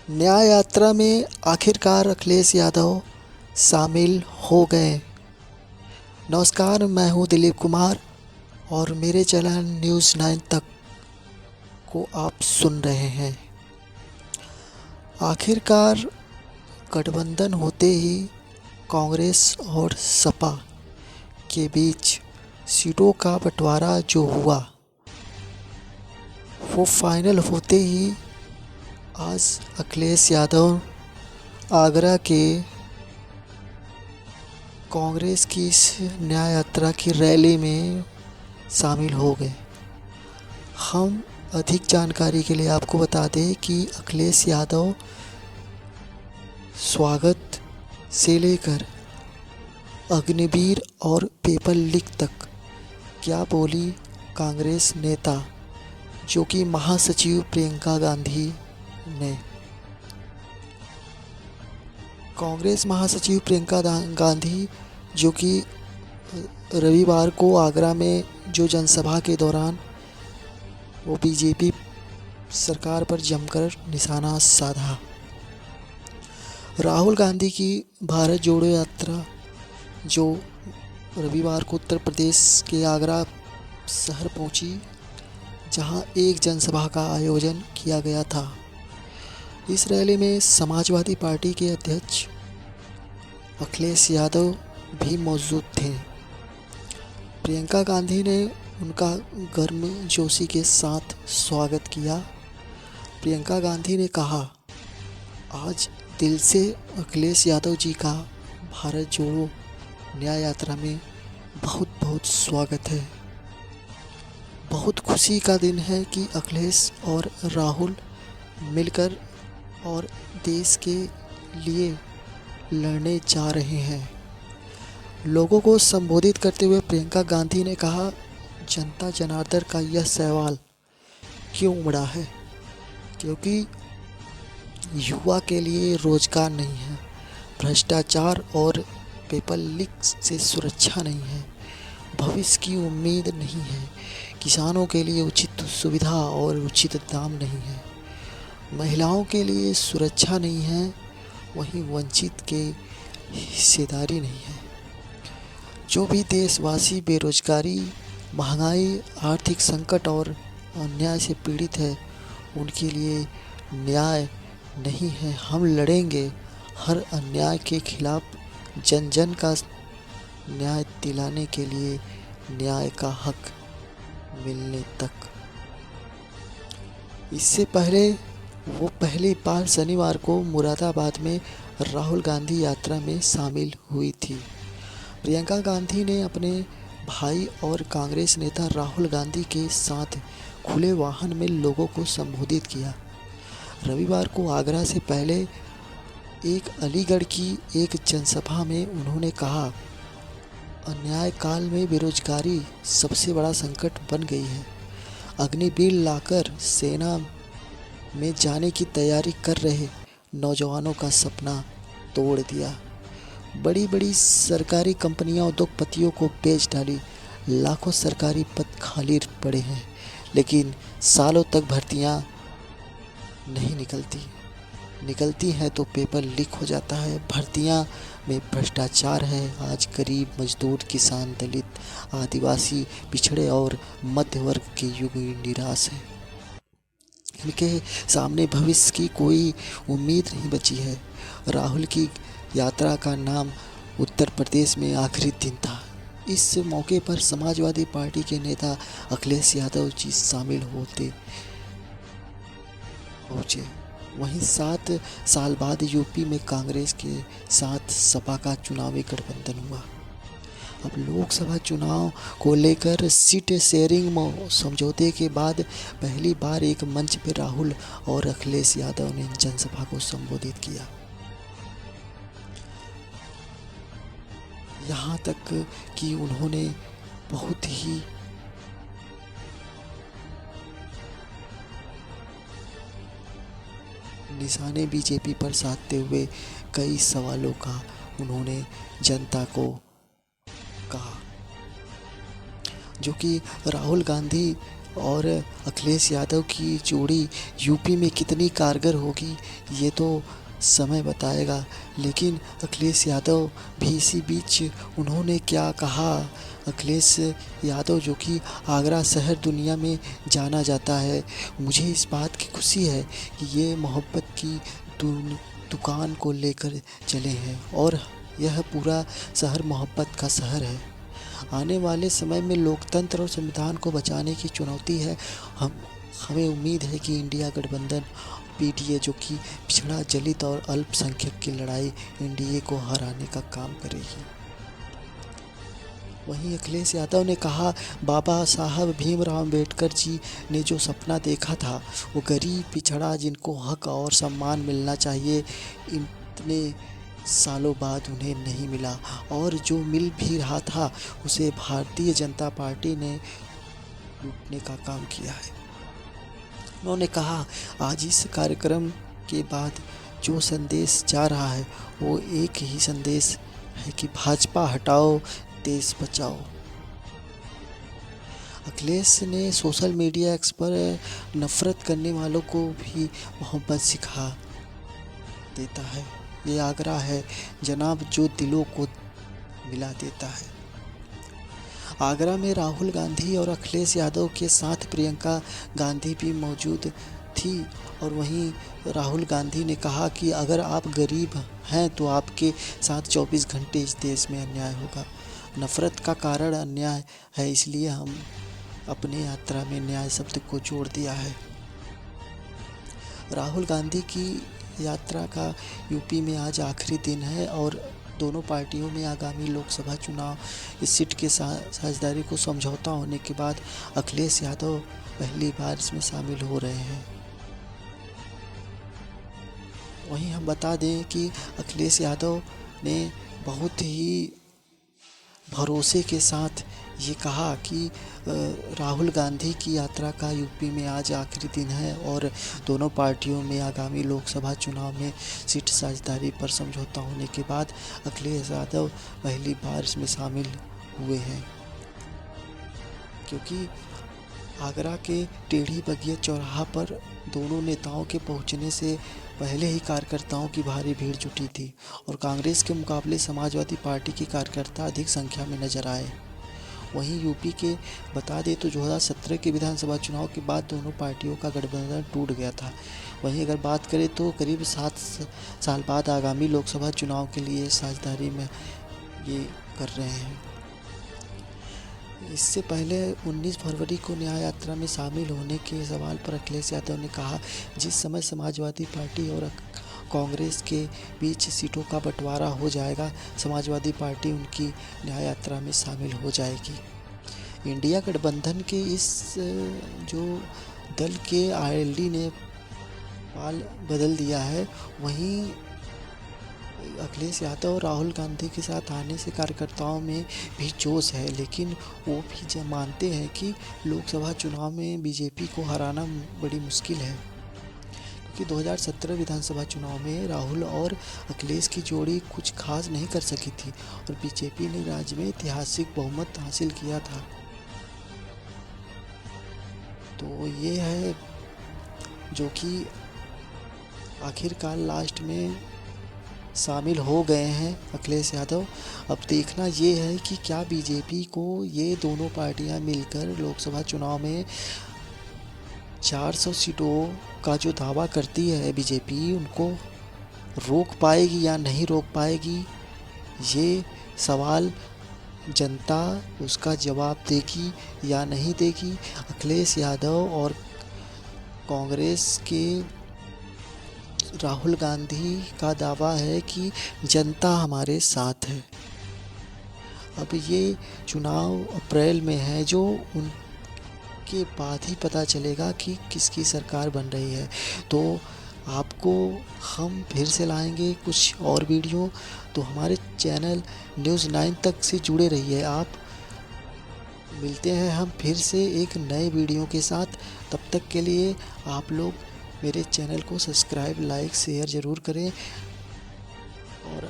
न्याय यात्रा में आखिरकार अखिलेश यादव शामिल हो गए। नमस्कार, मैं हूं दिलीप कुमार और मेरे चैनल न्यूज़ 9 तक को आप सुन रहे हैं। आखिरकार गठबंधन होते ही कांग्रेस और सपा के बीच सीटों का बंटवारा जो हुआ वो फाइनल होते ही आज अखिलेश यादव आगरा के कांग्रेस की इस न्याय यात्रा की रैली में शामिल हो गए। हम अधिक जानकारी के लिए आपको बता दें कि अखिलेश यादव स्वागत से लेकर अग्निवीर और पेपर लीक तक क्या बोली कांग्रेस नेता जो कि महासचिव प्रियंका गांधी ने। कांग्रेस महासचिव प्रियंका गांधी जो कि रविवार को आगरा में जो जनसभा के दौरान वो बीजेपी सरकार पर जमकर निशाना साधा। राहुल गांधी की भारत जोड़ो यात्रा जो रविवार को उत्तर प्रदेश के आगरा शहर पहुंची, जहां एक जनसभा का आयोजन किया गया था। इस रैली में समाजवादी पार्टी के अध्यक्ष अखिलेश यादव भी मौजूद थे। प्रियंका गांधी ने उनका गर्मजोशी के साथ स्वागत किया। प्रियंका गांधी ने कहा, आज दिल से अखिलेश यादव जी का भारत जोड़ो न्याय यात्रा में बहुत बहुत स्वागत है। बहुत खुशी का दिन है कि अखिलेश और राहुल मिलकर और देश के लिए लड़ने जा रहे हैं। लोगों को संबोधित करते हुए प्रियंका गांधी ने कहा, जनता जनार्दन का यह सवाल क्यों उमड़ा है? क्योंकि युवा के लिए रोजगार नहीं है, भ्रष्टाचार और पेपर लीक से सुरक्षा नहीं है, भविष्य की उम्मीद नहीं है, किसानों के लिए उचित सुविधा और उचित दाम नहीं है, महिलाओं के लिए सुरक्षा नहीं है, वहीं वंचित के हिस्सेदारी नहीं है। जो भी देशवासी बेरोजगारी, महंगाई, आर्थिक संकट और अन्याय से पीड़ित है, उनके लिए न्याय नहीं है। हम लड़ेंगे हर अन्याय के खिलाफ, जन जन का न्याय दिलाने के लिए, न्याय का हक मिलने तक। इससे पहले वो पहली बार शनिवार को मुरादाबाद में राहुल गांधी यात्रा में शामिल हुई थी। प्रियंका गांधी ने अपने भाई और कांग्रेस नेता राहुल गांधी के साथ खुले वाहन में लोगों को संबोधित किया। रविवार को आगरा से पहले एक अलीगढ़ की एक जनसभा में उन्होंने कहा, अन्याय काल में बेरोजगारी सबसे बड़ा संकट बन गई है। अग्निवीर लाकर सेना में जाने की तैयारी कर रहे नौजवानों का सपना तोड़ दिया। बड़ी बड़ी सरकारी कंपनियां उद्योगपतियों को बेच डाली। लाखों सरकारी पद खाली पड़े हैं, लेकिन सालों तक भर्तियां नहीं निकलती हैं तो पेपर लीक हो जाता है। भर्तियां में भ्रष्टाचार है। आज गरीब, मजदूर, किसान, दलित, आदिवासी, पिछड़े और मध्य वर्ग के युग निराश है। इनके सामने भविष्य की कोई उम्मीद नहीं बची है। राहुल की यात्रा का नाम उत्तर प्रदेश में आखिरी दिन था। इस मौके पर समाजवादी पार्टी के नेता अखिलेश यादव जी शामिल होते पहुंचे। वहीं 7 साल बाद यूपी में कांग्रेस के साथ सपा का चुनावी गठबंधन हुआ। अब लोकसभा चुनाव को लेकर सीट शेयरिंग समझौते के बाद पहली बार एक मंच पर राहुल और अखिलेश यादव ने जनसभा को संबोधित किया। यहाँ तक कि उन्होंने बहुत ही निशाने बीजेपी पर साधते हुए कई सवालों का उन्होंने जनता को कहा, जो कि राहुल गांधी और अखिलेश यादव की जोड़ी यूपी में कितनी कारगर होगी ये तो समय बताएगा। लेकिन अखिलेश यादव भी इसी बीच उन्होंने क्या कहा। अखिलेश यादव जो कि आगरा शहर दुनिया में जाना जाता है, मुझे इस बात की खुशी है कि ये मोहब्बत की दुकान को लेकर चले हैं और यह पूरा शहर मोहब्बत का शहर है। आने वाले समय में लोकतंत्र और संविधान को बचाने की चुनौती है। हमें उम्मीद है कि इंडिया गठबंधन पीडीए जो कि पिछड़ा, दलित और अल्पसंख्यक की लड़ाई एनडीए को हराने का काम करेगी। वहीं अखिलेश यादव ने कहा, बाबा साहब भीमराव अंबेडकर जी ने जो सपना देखा था वो गरीब, पिछड़ा, जिनको हक और सम्मान मिलना चाहिए, इतने सालों बाद उन्हें नहीं मिला और जो मिल भी रहा था उसे भारतीय जनता पार्टी ने लूटने का काम किया है। उन्होंने कहा, आज इस कार्यक्रम के बाद जो संदेश जा रहा है वो एक ही संदेश है कि भाजपा हटाओ, देश बचाओ। अखिलेश ने सोशल मीडिया एक्स पर नफरत करने वालों को भी मोहब्बत सिखा देता है। ये आगरा है जनाब जो दिलों को मिला देता है। आगरा में राहुल गांधी और अखिलेश यादव के साथ प्रियंका गांधी भी मौजूद थी और वहीं राहुल गांधी ने कहा कि अगर आप गरीब हैं तो आपके साथ 24 घंटे इस देश में अन्याय होगा। नफरत का कारण अन्याय है, इसलिए हम अपने यात्रा में न्याय शब्द को जोड़ दिया है। राहुल गांधी की यात्रा का यूपी में आज आखिरी दिन है और दोनों पार्टियों में आगामी लोकसभा चुनाव इस सीट के साझेदारी को समझौता होने के बाद अखिलेश यादव पहली बार इसमें शामिल हो रहे हैं। वहीं हम बता दें कि अखिलेश यादव ने बहुत ही भरोसे के साथ ये कहा कि राहुल गांधी की यात्रा का यूपी में आज आखिरी दिन है और दोनों पार्टियों में आगामी लोकसभा चुनाव में सीट साझेदारी पर समझौता होने के बाद अखिलेश यादव पहली बार इसमें शामिल हुए हैं। क्योंकि आगरा के टेढ़ी बगिया चौराहा पर दोनों नेताओं के पहुंचने से पहले ही कार्यकर्ताओं की भारी भीड़ जुटी थी और कांग्रेस के मुकाबले समाजवादी पार्टी के कार्यकर्ता अधिक संख्या में नजर आए। वहीं यूपी के बता दें तो 2017 के विधानसभा चुनाव के बाद दोनों पार्टियों का गठबंधन टूट गया था। वहीं अगर बात करें तो करीब 7 साल बाद आगामी लोकसभा चुनाव के लिए साझेदारी में ये कर रहे हैं। इससे पहले 19 फरवरी को न्याय यात्रा में शामिल होने के सवाल पर अखिलेश यादव ने कहा, जिस समय समाजवादी पार्टी और कांग्रेस के बीच सीटों का बंटवारा हो जाएगा, समाजवादी पार्टी उनकी न्याय यात्रा में शामिल हो जाएगी। इंडिया गठबंधन के इस जो दल के आईएलडी ने पाल बदल दिया है, वहीं अखिलेश यादव और राहुल गांधी के साथ आने से कार्यकर्ताओं में भी जोश है, लेकिन वो भी मानते हैं कि लोकसभा चुनाव में बीजेपी को हराना बड़ी मुश्किल है। क्योंकि 2017 विधानसभा चुनाव में राहुल और अखिलेश की जोड़ी कुछ खास नहीं कर सकी थी और बीजेपी ने राज्य में ऐतिहासिक बहुमत हासिल किया था। तो ये है जो कि आखिरकार लास्ट में शामिल हो गए हैं अखिलेश यादव। अब देखना ये है कि क्या बीजेपी को ये दोनों पार्टियां मिलकर लोकसभा चुनाव में 400 सीटों का जो दावा करती है बीजेपी, उनको रोक पाएगी या नहीं रोक पाएगी, ये सवाल जनता उसका जवाब देगी या नहीं देगी। अखिलेश यादव और कांग्रेस के राहुल गांधी का दावा है कि जनता हमारे साथ है। अब ये चुनाव अप्रैल में है, जो उनके बाद ही पता चलेगा कि किसकी सरकार बन रही है। तो आपको हम फिर से लाएंगे कुछ और वीडियो, तो हमारे चैनल न्यूज़ 9 तक से जुड़े रहिए आप। मिलते हैं हम फिर से एक नए वीडियो के साथ। तब तक के लिए आप लोग मेरे चैनल को सब्सक्राइब, लाइक, शेयर ज़रूर करें और